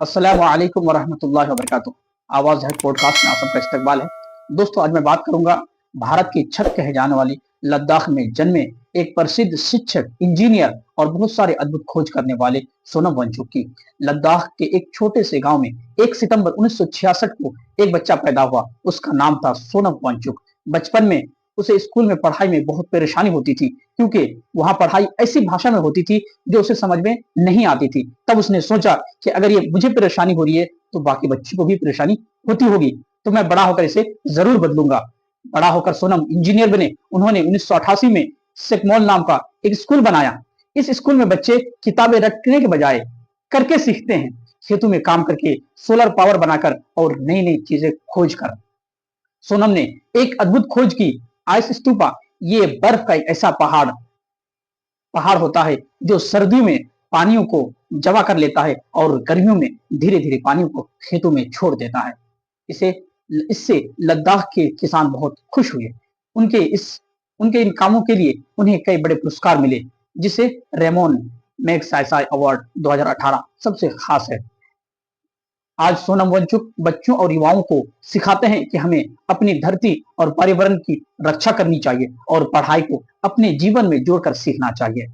अस्सलामु अलैकुम वरहमतुल्लाहि वबरकातुहू। आवाज है पॉडकास्ट में आप सबका इस्तकबाल है। दोस्तों, आज मैं बात करूंगा भारत की छत कहे जाने वाली लद्दाख में जन्मे एक प्रसिद्ध शिक्षक, इंजीनियर और बहुत सारे अद्भुत खोज करने वाले सोनम वांगचुक की। लद्दाख के एक छोटे से गांव में 1 सितंबर 1966 को एक बच्चा पैदा हुआ। उसका नाम था सोनम वांगचुक। बचपन में उसे स्कूल में पढ़ाई में बहुत परेशानी होती थी, क्योंकि वहां पढ़ाई ऐसी भाषा में होती थी जो उसे समझ में नहीं आती थी। तब उसने सोचा कि अगर ये मुझे परेशानी हो रही है तो बाकी बच्चों को भी परेशानी होती होगी, तो मैं बड़ा होकर इसे जरूर बदलूंगा। बड़ा होकर सोनम इंजीनियर बने। उन्होंने 1988 में सेकमोल नाम का एक स्कूल बनाया। इस स्कूल में बच्चे किताबें रटने के बजाय करके सीखते हैं, खेतों में काम करके, सोलर पावर बनाकर और नई नई चीजें खोज कर। सोनम ने एक अद्भुत खोज की, आइस स्तूपा। ये बर्फ का एक ऐसा पहाड़ पहाड़ होता है जो सर्दियों में पानियों को जमा कर लेता है और गर्मियों में धीरे धीरे पानियों को खेतों में छोड़ देता है। इसे इससे लद्दाख के किसान बहुत खुश हुए। उनके इस उनके इन कामों के लिए उन्हें कई बड़े पुरस्कार मिले, जिसे रेमोन मैगसायसाय अवार्ड 2018 सबसे खास है। आज सोनम वांगचुक बच्चों और युवाओं को सिखाते हैं कि हमें अपनी धरती और पर्यावरण की रक्षा करनी चाहिए और पढ़ाई को अपने जीवन में जोड़कर सीखना चाहिए।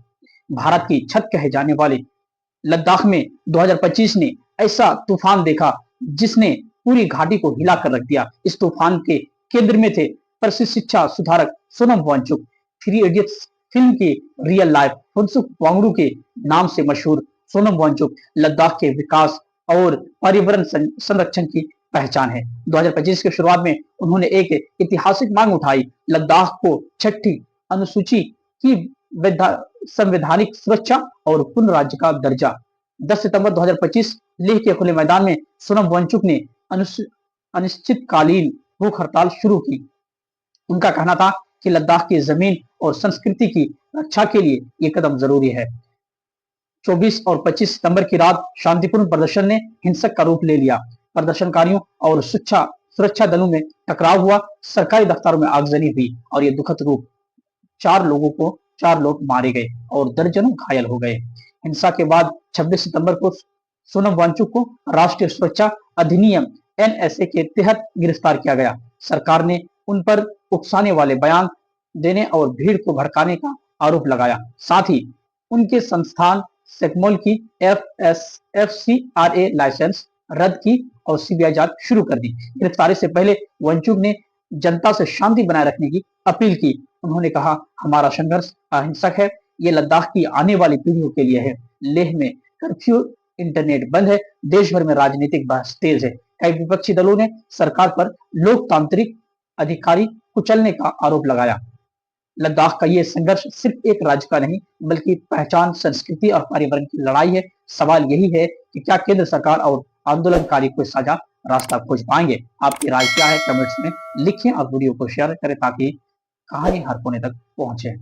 भारत की छत कहे जाने वाले लद्दाख में 2025 ने ऐसा तूफान देखा जिसने पूरी घाटी को हिला कर रख दिया। इस तूफान के केंद्र में थे प्रसिद्ध शिक्षा सुधारक Sonam Wangchuk. Three Idiots film के रियल लाइफ फुनसुक वांगडू के नाम से मशहूर सोनम वांगचुक लद्दाख के विकास और पर्यावरण संरक्षण की पहचान है। 2025 की शुरुआत में उन्होंने एक ऐतिहासिक मांग उठाई, लद्दाख को छठी अनुसूची की संवैधानिक सुरक्षा और पूर्ण राज्य का दर्जा। 10 सितंबर 2025 लेह के खुले मैदान में सोनम वांगचुक ने अनिश्चितकालीन भूख हड़ताल शुरू की। उनका कहना था कि लद्दाख की जमीन और संस्कृति की रक्षा के लिए ये कदम जरूरी है। 24 और 25 सितंबर की रात शांतिपूर्ण प्रदर्शन ने हिंसक का रूप ले लिया। प्रदर्शनकारियों और सुरक्षा दलों में टकराव हुआ, सरकारी दफ्तरों में आगजनी हुई और ये दुखद रूप 4 लोग मारे गए और दर्जनों घायल हो गए। हिंसा के बाद 26 सितंबर को सोनम वांगचुक को राष्ट्रीय सुरक्षा अधिनियम एनएसए के तहत गिरफ्तार किया गया। सरकार ने उन पर उकसाने वाले बयान देने और भीड़ को भड़काने का आरोप लगाया। साथ ही उनके संस्थान सेकमोल की एफसीआरए लाइसेंस रद्द की और सीबीआई जांच शुरू कर दी। गिरफ्तारी से पहले वांगचुक ने जनता से शांति बनाए रखने की अपील की। उन्होंने कहा, हमारा संघर्ष अहिंसक है, ये लद्दाख की आने वाली पीढ़ियों के लिए है। लेह में कर्फ्यू, इंटरनेट बंद है, देश भर में राजनीतिक बहस तेज है। कई विपक्षी दलों ने सरकार पर लोकतांत्रिक अधिकारी कुचलने का आरोप लगाया। लद्दाख का ये संघर्ष सिर्फ एक राज्य का नहीं, बल्कि पहचान, संस्कृति और पर्यावरण की लड़ाई है। सवाल यही है कि क्या केंद्र सरकार और आंदोलनकारी कोई साझा रास्ता खोज पाएंगे। आपकी राय क्या है, कमेंट्स में लिखें और वीडियो को शेयर करें ताकि कहानी हर कोने तक पहुंचे।